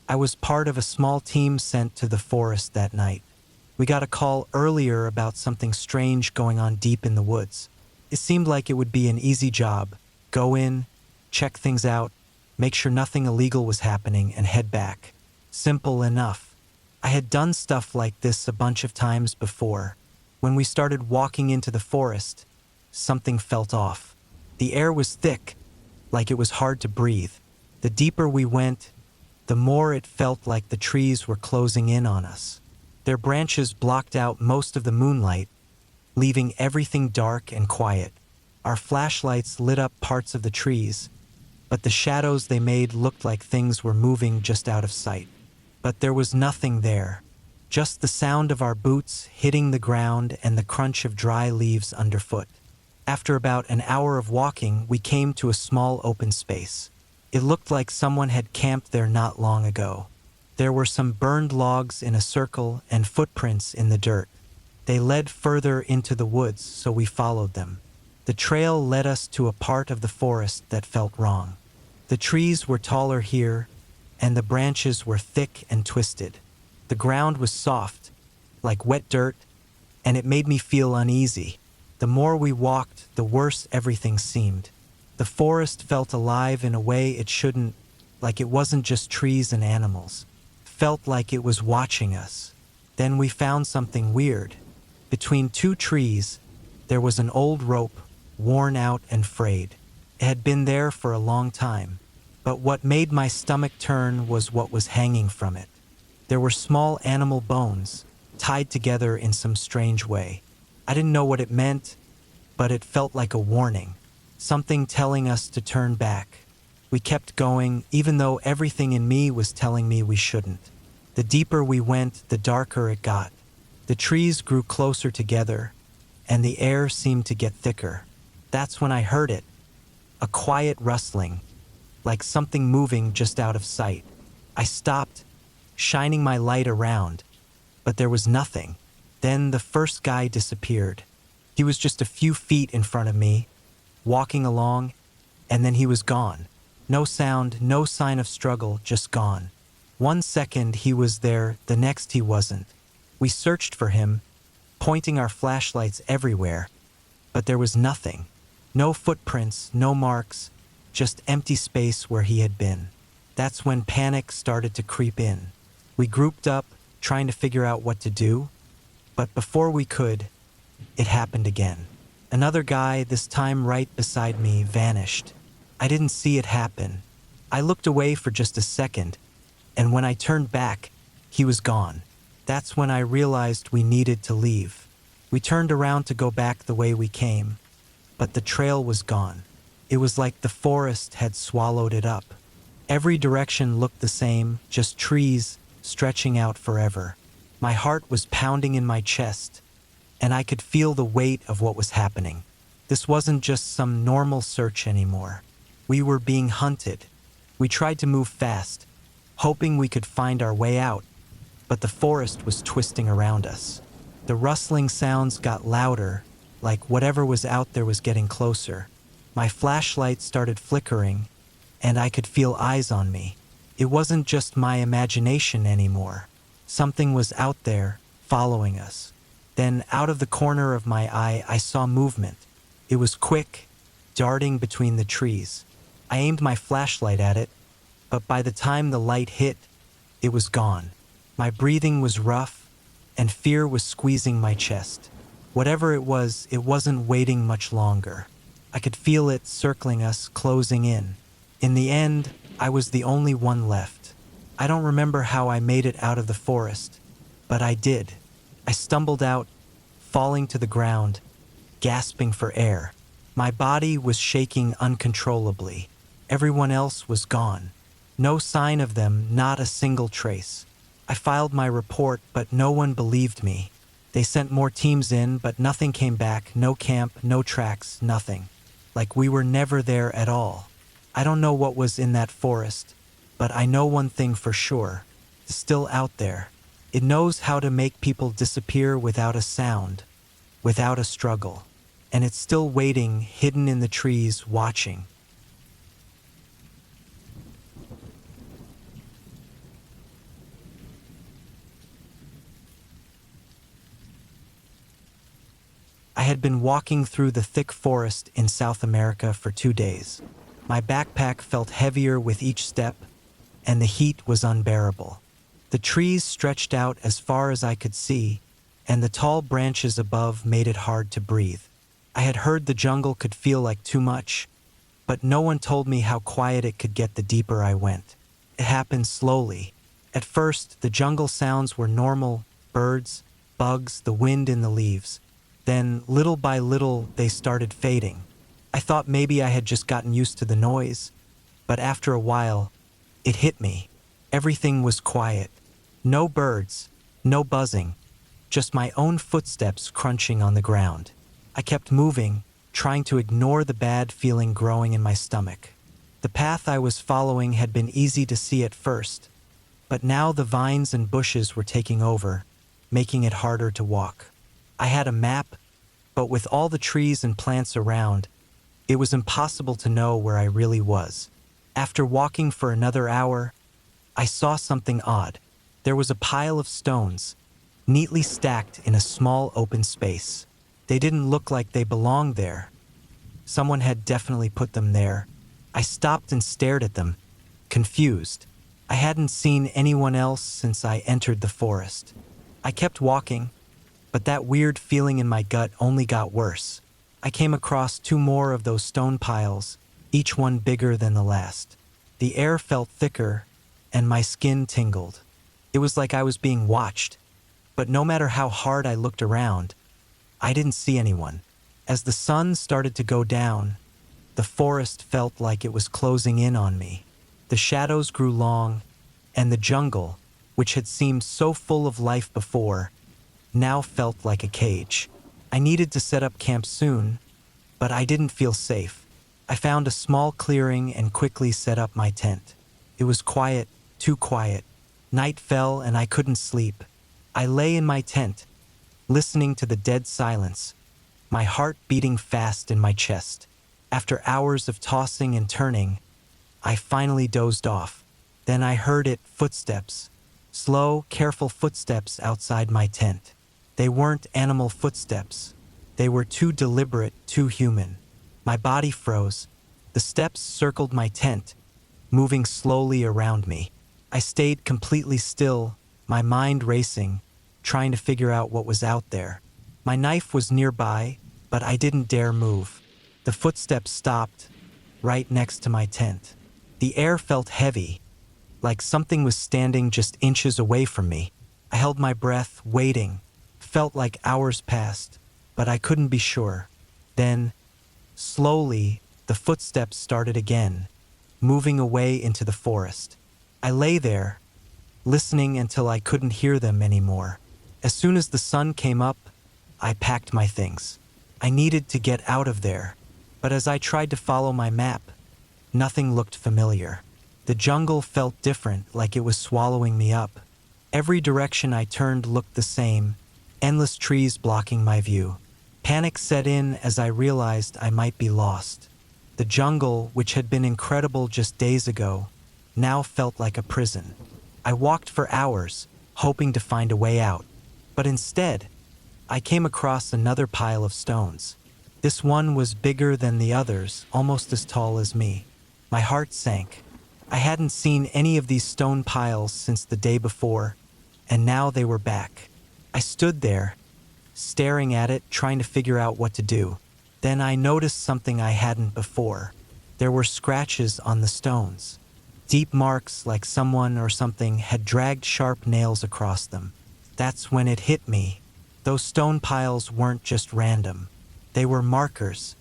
I was part of a small team sent to the forest that night. We got a call earlier about something strange going on deep in the woods. It seemed like it would be an easy job. Go in, check things out, make sure nothing illegal was happening, and head back. Simple enough. I had done stuff like this a bunch of times before. When we started walking into the forest, something felt off. The air was thick, like it was hard to breathe. The deeper we went, the more it felt like the trees were closing in on us. Their branches blocked out most of the moonlight, leaving everything dark and quiet. Our flashlights lit up parts of the trees, but the shadows they made looked like things were moving just out of sight. But there was nothing there, just the sound of our boots hitting the ground and the crunch of dry leaves underfoot. After about an hour of walking, we came to a small open space. It looked like someone had camped there not long ago. There were some burned logs in a circle and footprints in the dirt. They led further into the woods, so we followed them. The trail led us to a part of the forest that felt wrong. The trees were taller here, and the branches were thick and twisted. The ground was soft, like wet dirt, and it made me feel uneasy. The more we walked, the worse everything seemed. The forest felt alive in a way it shouldn't, like it wasn't just trees and animals. Felt like it was watching us. Then we found something weird. Between two trees, there was an old rope, worn out and frayed. It had been there for a long time, but what made my stomach turn was what was hanging from it. There were small animal bones, tied together in some strange way. I didn't know what it meant, but it felt like a warning, something telling us to turn back. We kept going, even though everything in me was telling me we shouldn't. The deeper we went, the darker it got. The trees grew closer together, and the air seemed to get thicker. That's when I heard it, a quiet rustling, like something moving just out of sight. I stopped, shining my light around, but there was nothing. Then the first guy disappeared. He was just a few feet in front of me, walking along, and then he was gone. No sound, no sign of struggle, just gone. 1 second he was there, the next he wasn't. We searched for him, pointing our flashlights everywhere, but there was nothing. No footprints, no marks, just empty space where he had been. That's when panic started to creep in. We grouped up, trying to figure out what to do, but before we could, it happened again. Another guy, this time right beside me, vanished. I didn't see it happen. I looked away for just a second, and when I turned back, he was gone. That's when I realized we needed to leave. We turned around to go back the way we came, but the trail was gone. It was like the forest had swallowed it up. Every direction looked the same, just trees stretching out forever. My heart was pounding in my chest, and I could feel the weight of what was happening. This wasn't just some normal search anymore. We were being hunted. We tried to move fast, hoping we could find our way out, but the forest was twisting around us. The rustling sounds got louder, like whatever was out there was getting closer. My flashlight started flickering, and I could feel eyes on me. It wasn't just my imagination anymore. Something was out there, following us. Then, out of the corner of my eye, I saw movement. It was quick, darting between the trees. I aimed my flashlight at it, but by the time the light hit, it was gone. My breathing was rough, and fear was squeezing my chest. Whatever it wasn't waiting much longer. I could feel it circling us, closing in. In the end, I was the only one left. I don't remember how I made it out of the forest, but I did. I stumbled out, falling to the ground, gasping for air. My body was shaking uncontrollably. Everyone else was gone. No sign of them, not a single trace. I filed my report, but no one believed me. They sent more teams in, but nothing came back. No camp, no tracks, nothing. Like we were never there at all. I don't know what was in that forest, but I know one thing for sure. It's still out there. It knows how to make people disappear without a sound, without a struggle. And it's still waiting, hidden in the trees, watching. I had been walking through the thick forest in South America for 2 days. My backpack felt heavier with each step, and the heat was unbearable. The trees stretched out as far as I could see, and the tall branches above made it hard to breathe. I had heard the jungle could feel like too much, but no one told me how quiet it could get the deeper I went. It happened slowly. At first, the jungle sounds were normal: birds, bugs, the wind in the leaves. Then, little by little, they started fading. I thought maybe I had just gotten used to the noise, but after a while, it hit me. Everything was quiet. No birds, no buzzing, just my own footsteps crunching on the ground. I kept moving, trying to ignore the bad feeling growing in my stomach. The path I was following had been easy to see at first, but now the vines and bushes were taking over, making it harder to walk. I had a map, but with all the trees and plants around, it was impossible to know where I really was. After walking for another hour, I saw something odd. There was a pile of stones, neatly stacked in a small open space. They didn't look like they belonged there. Someone had definitely put them there. I stopped and stared at them, confused. I hadn't seen anyone else since I entered the forest. I kept walking, but that weird feeling in my gut only got worse. I came across 2 more of those stone piles, each one bigger than the last. The air felt thicker, and my skin tingled. It was like I was being watched, but no matter how hard I looked around, I didn't see anyone. As the sun started to go down, the forest felt like it was closing in on me. The shadows grew long, and the jungle, which had seemed so full of life before, now felt like a cage. I needed to set up camp soon, but I didn't feel safe. I found a small clearing and quickly set up my tent. It was quiet, too quiet. Night fell and I couldn't sleep. I lay in my tent, listening to the dead silence, my heart beating fast in my chest. After hours of tossing and turning, I finally dozed off. Then I heard footsteps. Slow, careful footsteps outside my tent. They weren't animal footsteps. They were too deliberate, too human. My body froze. The steps circled my tent, moving slowly around me. I stayed completely still, my mind racing, trying to figure out what was out there. My knife was nearby, but I didn't dare move. The footsteps stopped, right next to my tent. The air felt heavy, like something was standing just inches away from me. I held my breath, waiting. Felt like hours passed, but I couldn't be sure. Then, slowly, the footsteps started again, moving away into the forest. I lay there, listening until I couldn't hear them anymore. As soon as the sun came up, I packed my things. I needed to get out of there, but as I tried to follow my map, nothing looked familiar. The jungle felt different, like it was swallowing me up. Every direction I turned looked the same, endless trees blocking my view. Panic set in as I realized I might be lost. The jungle, which had been incredible just days ago, now felt like a prison. I walked for hours, hoping to find a way out. But instead, I came across another pile of stones. This one was bigger than the others, almost as tall as me. My heart sank. I hadn't seen any of these stone piles since the day before, and now they were back. I stood there, staring at it, trying to figure out what to do. Then I noticed something I hadn't before. There were scratches on the stones. Deep marks like someone or something had dragged sharp nails across them. That's when it hit me. Those stone piles weren't just random. They were markers,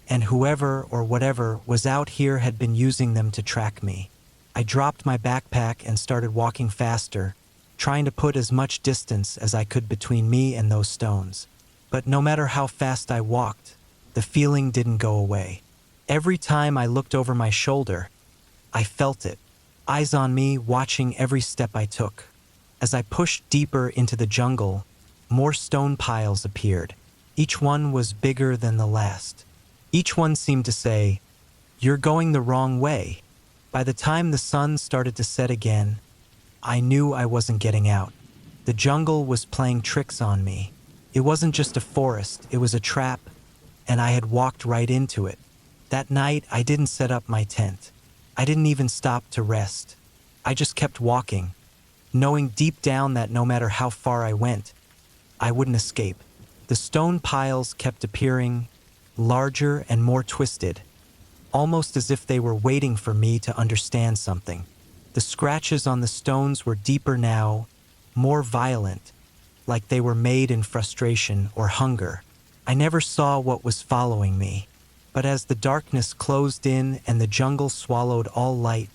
and whoever or whatever was out here had been using them to track me. I dropped my backpack and started walking faster, trying to put as much distance as I could between me and those stones. But no matter how fast I walked, the feeling didn't go away. Every time I looked over my shoulder, I felt it, eyes on me, watching every step I took. As I pushed deeper into the jungle, more stone piles appeared. Each one was bigger than the last. Each one seemed to say, "You're going the wrong way." By the time the sun started to set again, I knew I wasn't getting out. The jungle was playing tricks on me. It wasn't just a forest, it was a trap, and I had walked right into it. That night, I didn't set up my tent. I didn't even stop to rest. I just kept walking, knowing deep down that no matter how far I went, I wouldn't escape. The stone piles kept appearing, larger and more twisted, almost as if they were waiting for me to understand something. The scratches on the stones were deeper now, more violent, like they were made in frustration or hunger. I never saw what was following me, but as the darkness closed in and the jungle swallowed all light,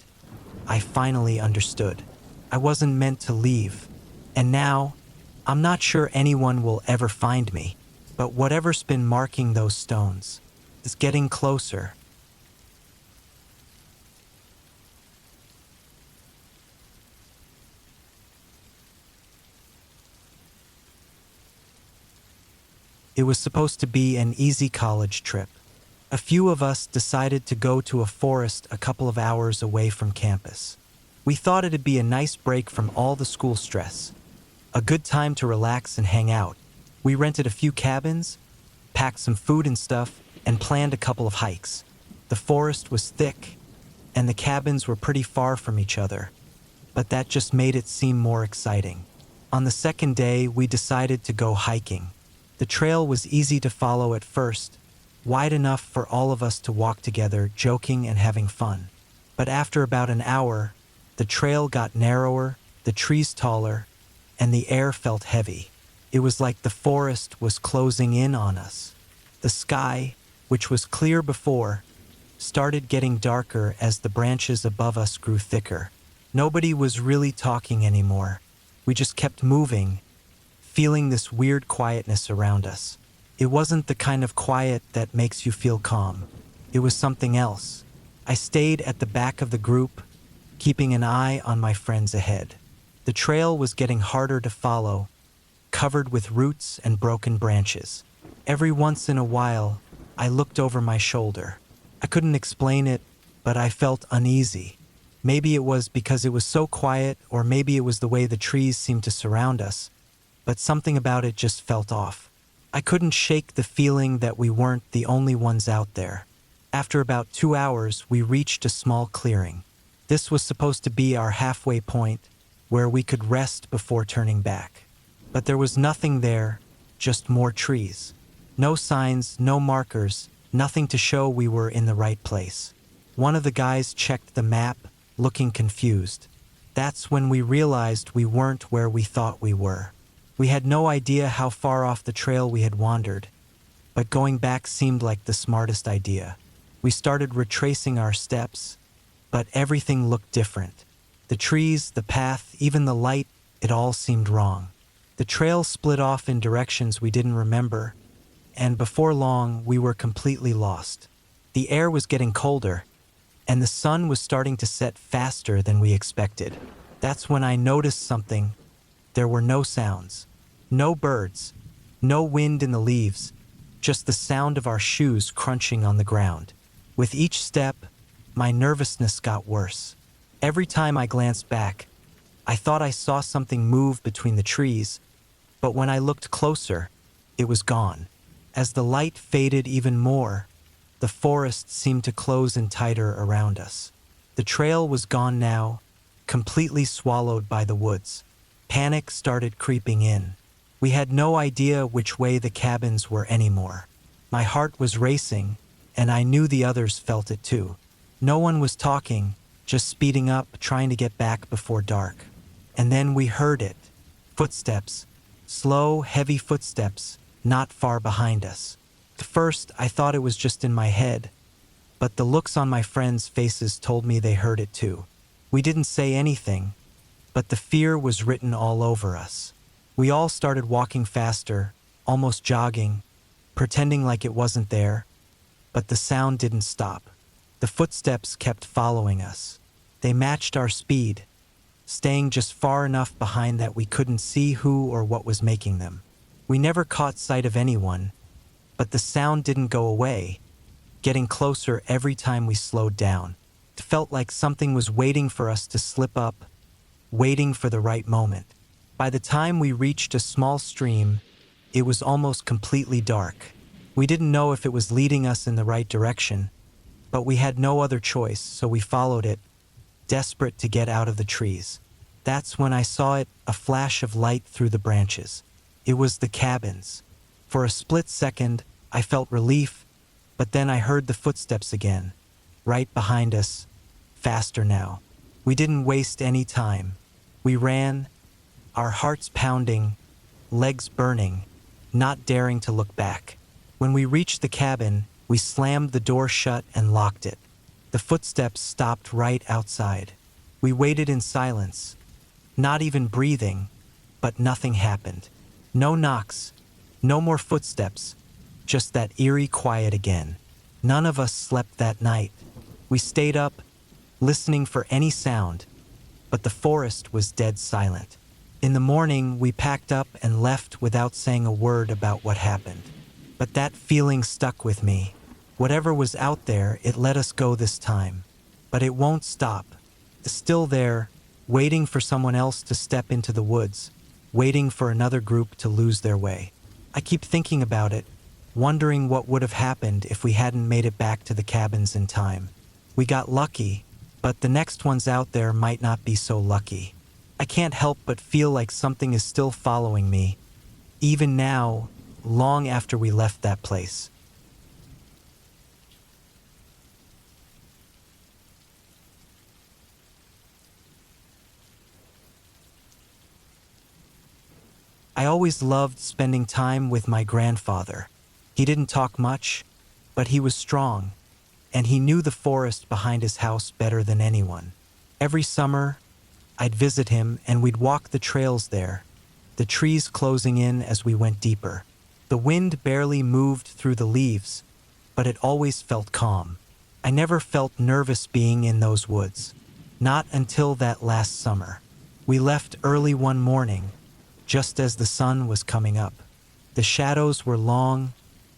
I finally understood. I wasn't meant to leave, and now, I'm not sure anyone will ever find me, but whatever's been marking those stones is getting closer. It was supposed to be an easy college trip. A few of us decided to go to a forest a couple of hours away from campus. We thought it'd be a nice break from all the school stress, a good time to relax and hang out. We rented a few cabins, packed some food and stuff, and planned a couple of hikes. The forest was thick, and the cabins were pretty far from each other, but that just made it seem more exciting. On the second day, we decided to go hiking. The trail was easy to follow at first, wide enough for all of us to walk together, joking and having fun. But after about an hour, the trail got narrower, the trees taller, and the air felt heavy. It was like the forest was closing in on us. The sky, which was clear before, started getting darker as the branches above us grew thicker. Nobody was really talking anymore. We just kept moving, feeling this weird quietness around us. It wasn't the kind of quiet that makes you feel calm. It was something else. I stayed at the back of the group, keeping an eye on my friends ahead. The trail was getting harder to follow, covered with roots and broken branches. Every once in a while, I looked over my shoulder. I couldn't explain it, but I felt uneasy. Maybe it was because it was so quiet, or maybe it was the way the trees seemed to surround us, but something about it just felt off. I couldn't shake the feeling that we weren't the only ones out there. After about 2 hours, we reached a small clearing. This was supposed to be our halfway point, where we could rest before turning back. But there was nothing there, just more trees. No signs, no markers, nothing to show we were in the right place. One of the guys checked the map, looking confused. That's when we realized we weren't where we thought we were. We had no idea how far off the trail we had wandered, but going back seemed like the smartest idea. We started retracing our steps, but everything looked different. The trees, the path, even the light, it all seemed wrong. The trail split off in directions we didn't remember, and before long, we were completely lost. The air was getting colder, and the sun was starting to set faster than we expected. That's when I noticed something. There were no sounds, no birds, no wind in the leaves, just the sound of our shoes crunching on the ground. With each step, my nervousness got worse. Every time I glanced back, I thought I saw something move between the trees, but when I looked closer, it was gone. As the light faded even more, the forest seemed to close in tighter around us. The trail was gone now, completely swallowed by the woods. Panic started creeping in. We had no idea which way the cabins were anymore. My heart was racing, and I knew the others felt it too. No one was talking, just speeding up, trying to get back before dark. And then we heard it. Footsteps. Slow, heavy footsteps, not far behind us. At first, I thought it was just in my head, but the looks on my friends' faces told me they heard it too. We didn't say anything, but the fear was written all over us. We all started walking faster, almost jogging, pretending like it wasn't there, but the sound didn't stop. The footsteps kept following us. They matched our speed, staying just far enough behind that we couldn't see who or what was making them. We never caught sight of anyone, but the sound didn't go away, getting closer every time we slowed down. It felt like something was waiting for us to slip up, waiting for the right moment. By the time we reached a small stream, It was almost completely dark. We didn't know if it was leading us in the right direction, but we had no other choice, so we followed it, desperate to get out of the trees. That's when I saw it, a flash of light through the branches. It was the cabins. For a split second, I felt relief, but then I heard the footsteps again, right behind us, faster now. We didn't waste any time. We ran, our hearts pounding, legs burning, not daring to look back. When we reached the cabin, we slammed the door shut and locked it. The footsteps stopped right outside. We waited in silence, not even breathing, but nothing happened. No knocks, no more footsteps, just that eerie quiet again. None of us slept that night. We stayed up, listening for any sound, but the forest was dead silent. In the morning, we packed up and left without saying a word about what happened. But that feeling stuck with me. Whatever was out there, it let us go this time. But it won't stop. It's still there, waiting for someone else to step into the woods, waiting for another group to lose their way. I keep thinking about it, wondering what would have happened if we hadn't made it back to the cabins in time. We got lucky, but the next ones out there might not be so lucky. I can't help but feel like something is still following me, even now, long after we left that place. I always loved spending time with my grandfather. He didn't talk much, but he was strong, and he knew the forest behind his house better than anyone. Every summer, I'd visit him and we'd walk the trails there, the trees closing in as we went deeper. The wind barely moved through the leaves, but it always felt calm. I never felt nervous being in those woods. Not until that last summer. We left early one morning, just as the sun was coming up. The shadows were long,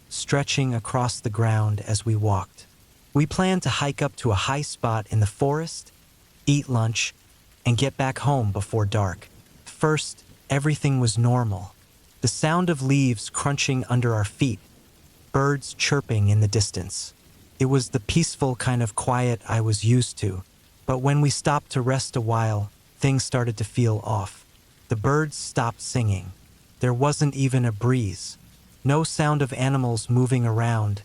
stretching across the ground as we walked. We planned to hike up to a high spot in the forest, eat lunch, and get back home before dark. First, everything was normal. The sound of leaves crunching under our feet, birds chirping in the distance. It was the peaceful kind of quiet I was used to. But when we stopped to rest a while, things started to feel off. The birds stopped singing. There wasn't even a breeze. No sound of animals moving around.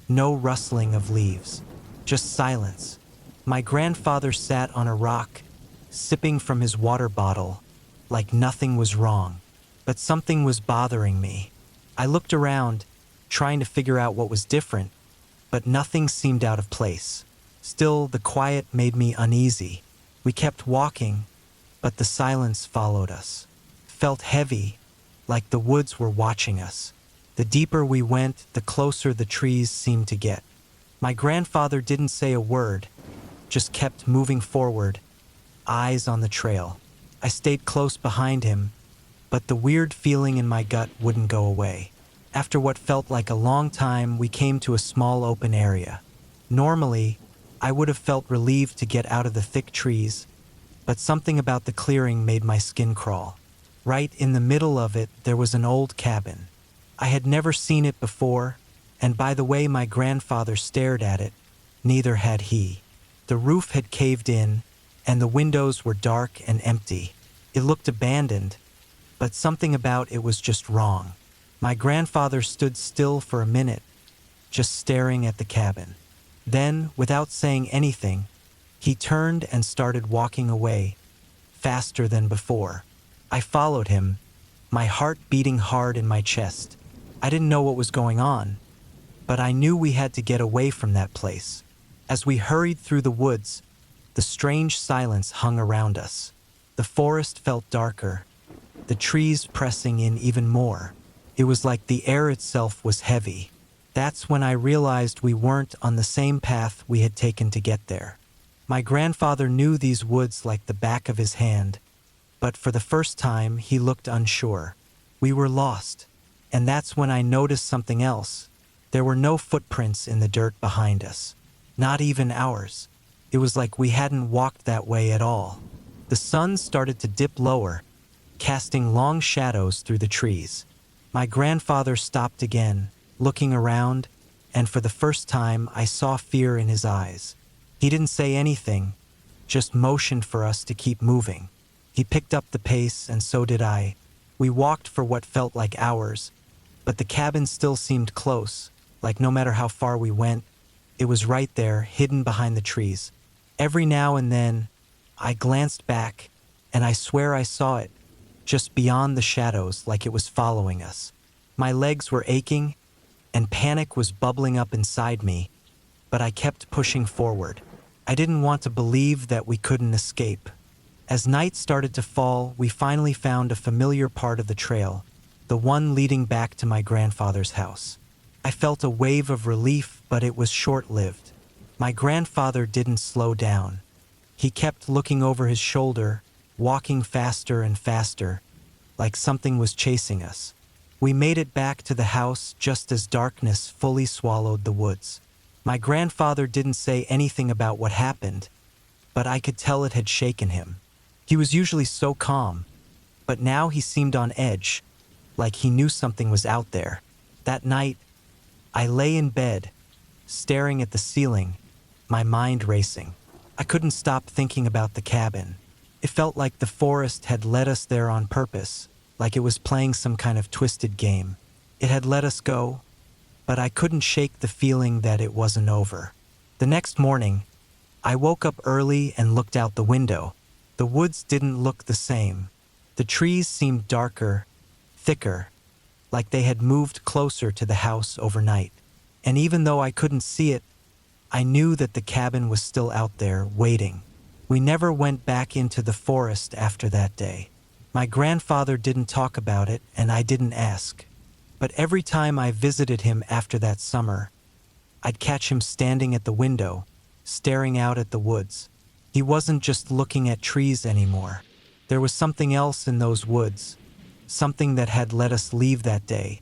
No rustling of leaves. Just silence. My grandfather sat on a rock, sipping from his water bottle, like nothing was wrong. But something was bothering me. I looked around, trying to figure out what was different, but nothing seemed out of place. Still, the quiet made me uneasy. We kept walking, but the silence followed us. Felt heavy, like the woods were watching us. The deeper we went, the closer the trees seemed to get. My grandfather didn't say a word, just kept moving forward, eyes on the trail. I stayed close behind him, but the weird feeling in my gut wouldn't go away. After what felt like a long time, we came to a small open area. Normally, I would have felt relieved to get out of the thick trees, but something about the clearing made my skin crawl. Right in the middle of it, there was an old cabin. I had never seen it before, and by the way my grandfather stared at it, neither had he. The roof had caved in, and the windows were dark and empty. It looked abandoned, but something about it was just wrong. My grandfather stood still for a minute, just staring at the cabin. Then, without saying anything, he turned and started walking away, faster than before. I followed him, my heart beating hard in my chest. I didn't know what was going on, but I knew we had to get away from that place. As we hurried through the woods, the strange silence hung around us. The forest felt darker, the trees pressing in even more. It was like the air itself was heavy. That's when I realized we weren't on the same path we had taken to get there. My grandfather knew these woods like the back of his hand, but for the first time he looked unsure. We were lost, and that's when I noticed something else. There were no footprints in the dirt behind us, not even ours. It was like we hadn't walked that way at all. The sun started to dip lower, casting long shadows through the trees. My grandfather stopped again, looking around, and for the first time I saw fear in his eyes. He didn't say anything, just motioned for us to keep moving. He picked up the pace, and so did I. We walked for what felt like hours, but the cabin still seemed close, like no matter how far we went, it was right there, hidden behind the trees. Every now and then, I glanced back, and I swear I saw it, just beyond the shadows, like it was following us. My legs were aching, and panic was bubbling up inside me, but I kept pushing forward. I didn't want to believe that we couldn't escape. As night started to fall, we finally found a familiar part of the trail, the one leading back to my grandfather's house. I felt a wave of relief, but it was short-lived. My grandfather didn't slow down. He kept looking over his shoulder, walking faster and faster, like something was chasing us. We made it back to the house just as darkness fully swallowed the woods. My grandfather didn't say anything about what happened, but I could tell it had shaken him. He was usually so calm, but now he seemed on edge, like he knew something was out there. That night, I lay in bed, staring at the ceiling, my mind racing. I couldn't stop thinking about the cabin. It felt like the forest had led us there on purpose, like it was playing some kind of twisted game. It had let us go, but I couldn't shake the feeling that it wasn't over. The next morning, I woke up early and looked out the window. The woods didn't look the same. The trees seemed darker, thicker, like they had moved closer to the house overnight. And even though I couldn't see it, I knew that the cabin was still out there, waiting. We never went back into the forest after that day. My grandfather didn't talk about it, and I didn't ask. But every time I visited him after that summer, I'd catch him standing at the window, staring out at the woods. He wasn't just looking at trees anymore. There was something else in those woods, something that had let us leave that day,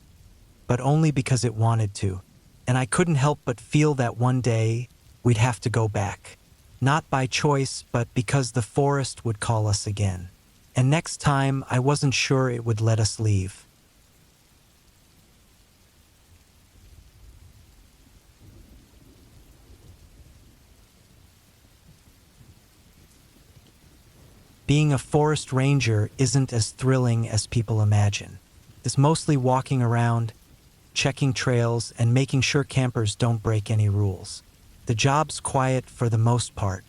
but only because it wanted to. And I couldn't help but feel that one day we'd have to go back. Not by choice, but because the forest would call us again. And next time, I wasn't sure it would let us leave. Being a forest ranger isn't as thrilling as people imagine. It's mostly walking around, checking trails, and making sure campers don't break any rules. The job's quiet for the most part.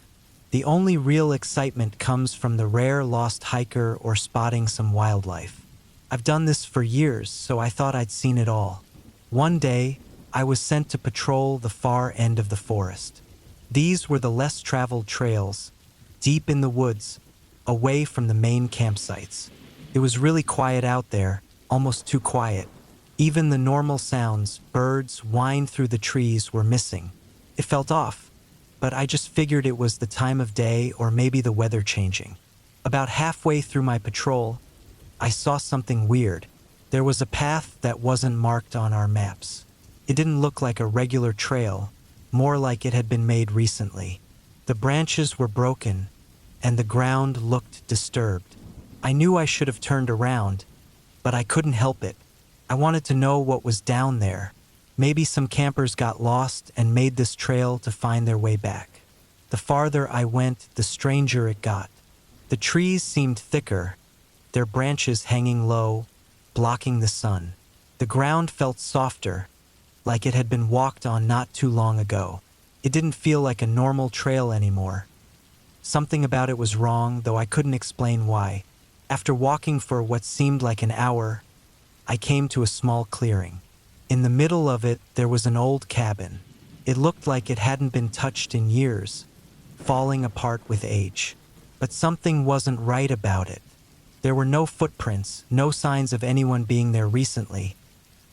The only real excitement comes from the rare lost hiker or spotting some wildlife. I've done this for years, so I thought I'd seen it all. One day, I was sent to patrol the far end of the forest. These were the less traveled trails, deep in the woods, away from the main campsites. It was really quiet out there, almost too quiet. Even the normal sounds, birds whine through the trees, were missing. It felt off, but I just figured it was the time of day or maybe the weather changing. About halfway through my patrol, I saw something weird. There was a path that wasn't marked on our maps. It didn't look like a regular trail, more like it had been made recently. The branches were broken, and the ground looked disturbed. I knew I should have turned around, but I couldn't help it. I wanted to know what was down there. Maybe some campers got lost and made this trail to find their way back. The farther I went, the stranger it got. The trees seemed thicker, their branches hanging low, blocking the sun. The ground felt softer, like it had been walked on not too long ago. It didn't feel like a normal trail anymore. Something about it was wrong, though I couldn't explain why. After walking for what seemed like an hour, I came to a small clearing. In the middle of it, there was an old cabin. It looked like it hadn't been touched in years, falling apart with age. But something wasn't right about it. There were no footprints, no signs of anyone being there recently,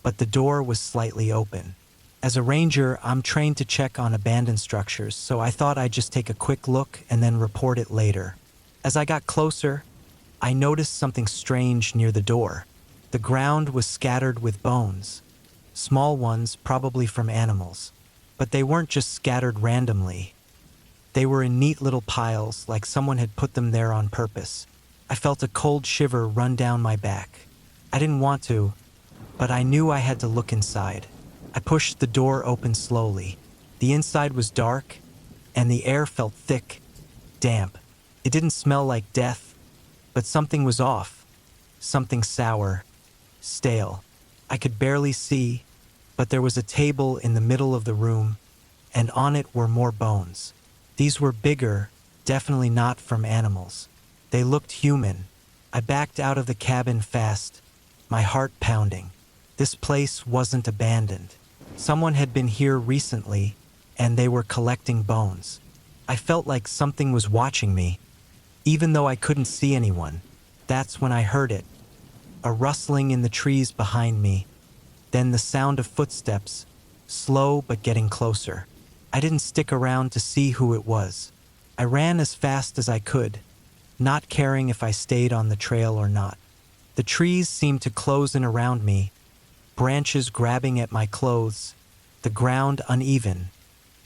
but the door was slightly open. As a ranger, I'm trained to check on abandoned structures, so I thought I'd just take a quick look and then report it later. As I got closer, I noticed something strange near the door. The ground was scattered with bones, small ones probably from animals, but they weren't just scattered randomly. They were in neat little piles, like someone had put them there on purpose. I felt a cold shiver run down my back. I didn't want to, but I knew I had to look inside. I pushed the door open slowly. The inside was dark, and the air felt thick, damp. It didn't smell like death, but something was off. Something sour, stale. I could barely see, but there was a table in the middle of the room, and on it were more bones. These were bigger, definitely not from animals. They looked human. I backed out of the cabin fast, my heart pounding. This place wasn't abandoned. Someone had been here recently, and they were collecting bones. I felt like something was watching me, even though I couldn't see anyone. That's when I heard it. A rustling in the trees behind me, then the sound of footsteps, slow but getting closer. I didn't stick around to see who it was. I ran as fast as I could, not caring if I stayed on the trail or not. The trees seemed to close in around me, branches grabbing at my clothes, the ground uneven,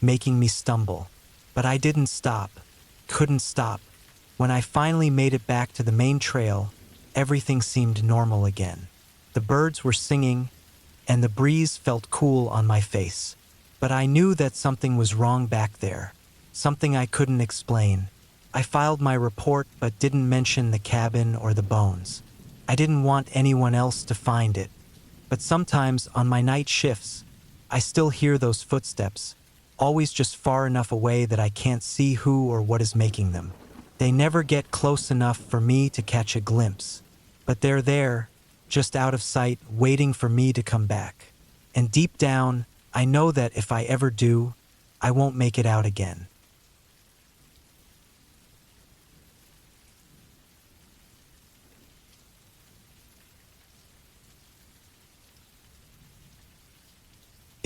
making me stumble. But I didn't stop, couldn't stop. When I finally made it back to the main trail, everything seemed normal again. The birds were singing, and the breeze felt cool on my face. But I knew that something was wrong back there, something I couldn't explain. I filed my report but didn't mention the cabin or the bones. I didn't want anyone else to find it. But sometimes on my night shifts, I still hear those footsteps, always just far enough away that I can't see who or what is making them. They never get close enough for me to catch a glimpse. But they're there, just out of sight, waiting for me to come back. And deep down, I know that if I ever do, I won't make it out again.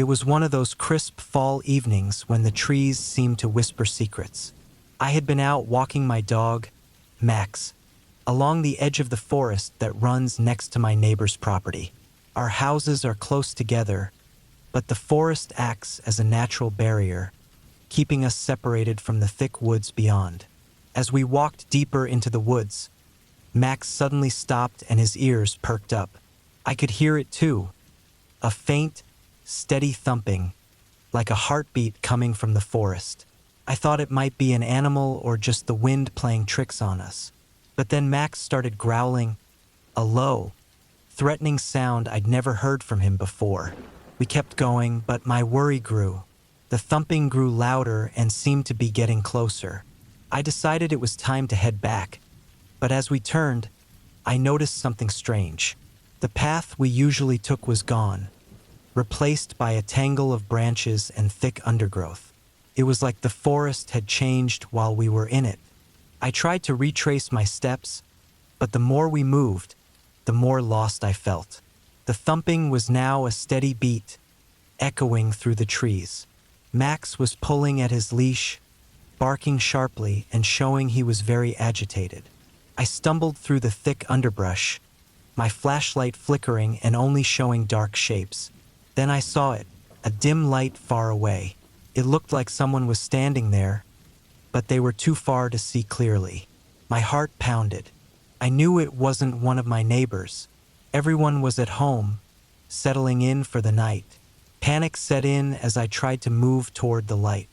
It was one of those crisp fall evenings when the trees seemed to whisper secrets. I had been out walking my dog, Max, along the edge of the forest that runs next to my neighbor's property. Our houses are close together, but the forest acts as a natural barrier, keeping us separated from the thick woods beyond. As we walked deeper into the woods, Max suddenly stopped and his ears perked up. I could hear it too, a faint, steady thumping, like a heartbeat coming from the forest. I thought it might be an animal or just the wind playing tricks on us. But then Max started growling, a low, threatening sound I'd never heard from him before. We kept going, but my worry grew. The thumping grew louder and seemed to be getting closer. I decided it was time to head back, but as we turned, I noticed something strange. The path we usually took was gone, replaced by a tangle of branches and thick undergrowth. It was like the forest had changed while we were in it. I tried to retrace my steps, but the more we moved, the more lost I felt. The thumping was now a steady beat, echoing through the trees. Max was pulling at his leash, barking sharply and showing he was very agitated. I stumbled through the thick underbrush, my flashlight flickering and only showing dark shapes. Then I saw it, a dim light far away. It looked like someone was standing there, but they were too far to see clearly. My heart pounded. I knew it wasn't one of my neighbors. Everyone was at home, settling in for the night. Panic set in as I tried to move toward the light.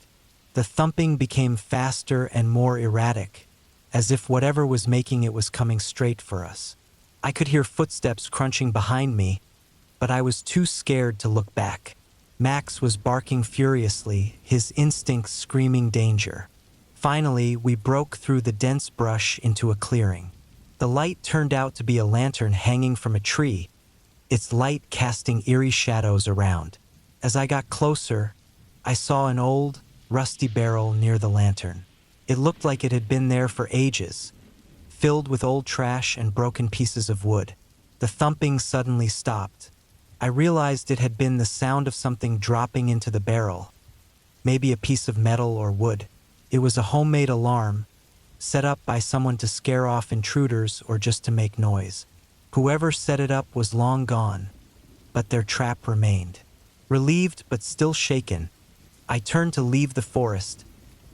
The thumping became faster and more erratic, as if whatever was making it was coming straight for us. I could hear footsteps crunching behind me, but I was too scared to look back. Max was barking furiously, his instincts screaming danger. Finally, we broke through the dense brush into a clearing. The light turned out to be a lantern hanging from a tree, its light casting eerie shadows around. As I got closer, I saw an old, rusty barrel near the lantern. It looked like it had been there for ages, filled with old trash and broken pieces of wood. The thumping suddenly stopped. I realized it had been the sound of something dropping into the barrel, maybe a piece of metal or wood. It was a homemade alarm, set up by someone to scare off intruders or just to make noise. Whoever set it up was long gone, but their trap remained. Relieved but still shaken, I turned to leave the forest,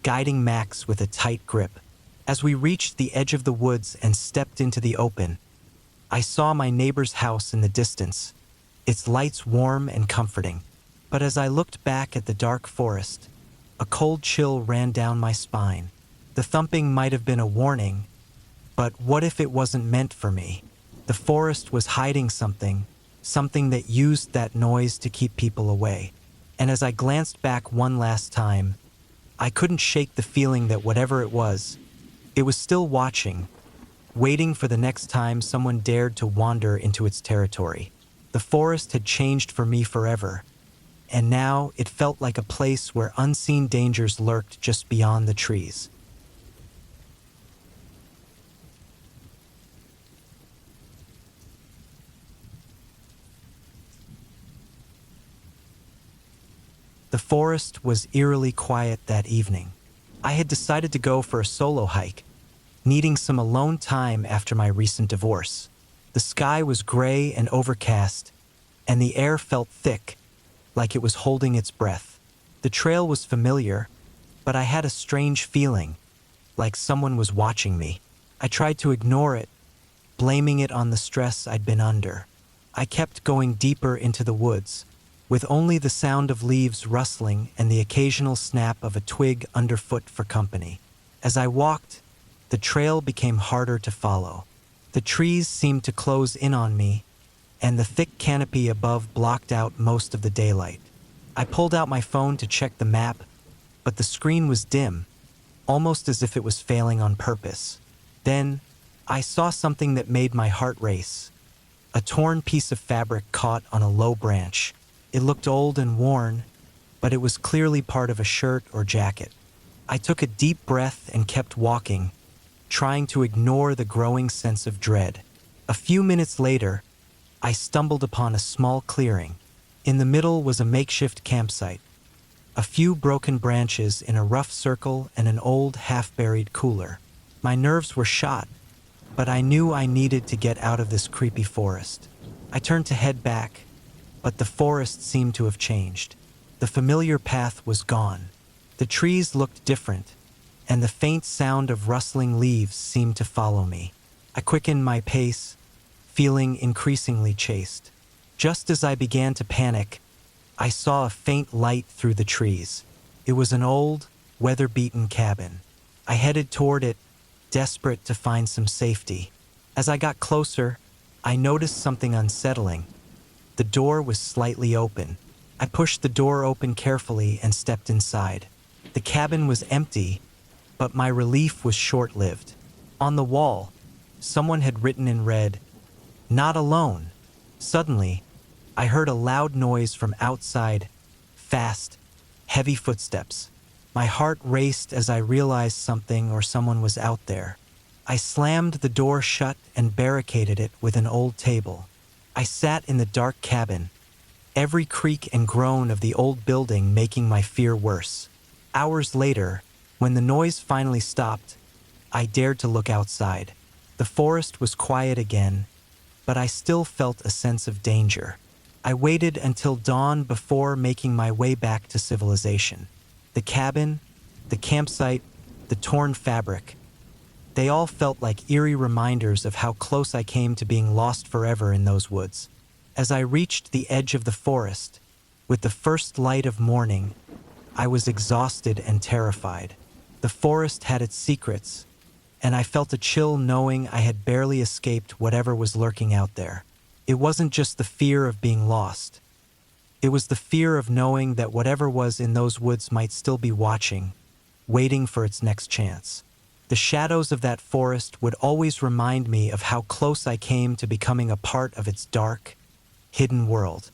guiding Max with a tight grip. As we reached the edge of the woods and stepped into the open, I saw my neighbor's house in the distance, its lights warm and comforting. But as I looked back at the dark forest, a cold chill ran down my spine. The thumping might have been a warning, but what if it wasn't meant for me? The forest was hiding something, something that used that noise to keep people away. And as I glanced back one last time, I couldn't shake the feeling that whatever it was still watching, waiting for the next time someone dared to wander into its territory. The forest had changed for me forever, and now it felt like a place where unseen dangers lurked just beyond the trees. The forest was eerily quiet that evening. I had decided to go for a solo hike, needing some alone time after my recent divorce. The sky was gray and overcast, and the air felt thick, like it was holding its breath. The trail was familiar, but I had a strange feeling, like someone was watching me. I tried to ignore it, blaming it on the stress I'd been under. I kept going deeper into the woods, with only the sound of leaves rustling and the occasional snap of a twig underfoot for company. As I walked, the trail became harder to follow. The trees seemed to close in on me, and the thick canopy above blocked out most of the daylight. I pulled out my phone to check the map, but the screen was dim, almost as if it was failing on purpose. Then, I saw something that made my heart race. A torn piece of fabric caught on a low branch. It looked old and worn, but it was clearly part of a shirt or jacket. I took a deep breath and kept walking, trying to ignore the growing sense of dread. A few minutes later, I stumbled upon a small clearing. In the middle was a makeshift campsite, a few broken branches in a rough circle and an old half-buried cooler. My nerves were shot, but I knew I needed to get out of this creepy forest. I turned to head back, but the forest seemed to have changed. The familiar path was gone. The trees looked different, and the faint sound of rustling leaves seemed to follow me. I quickened my pace, feeling increasingly chased. Just as I began to panic, I saw a faint light through the trees. It was an old, weather-beaten cabin. I headed toward it, desperate to find some safety. As I got closer, I noticed something unsettling. The door was slightly open. I pushed the door open carefully and stepped inside. The cabin was empty, but my relief was short-lived. On the wall, someone had written in red, "Not alone." Suddenly, I heard a loud noise from outside, fast, heavy footsteps. My heart raced as I realized something or someone was out there. I slammed the door shut and barricaded it with an old table. I sat in the dark cabin, every creak and groan of the old building making my fear worse. Hours later, when the noise finally stopped, I dared to look outside. The forest was quiet again, but I still felt a sense of danger. I waited until dawn before making my way back to civilization. The cabin, the campsite, the torn fabric, they all felt like eerie reminders of how close I came to being lost forever in those woods. As I reached the edge of the forest, with the first light of morning, I was exhausted and terrified. The forest had its secrets, and I felt a chill knowing I had barely escaped whatever was lurking out there. It wasn't just the fear of being lost. It was the fear of knowing that whatever was in those woods might still be watching, waiting for its next chance. The shadows of that forest would always remind me of how close I came to becoming a part of its dark, hidden world.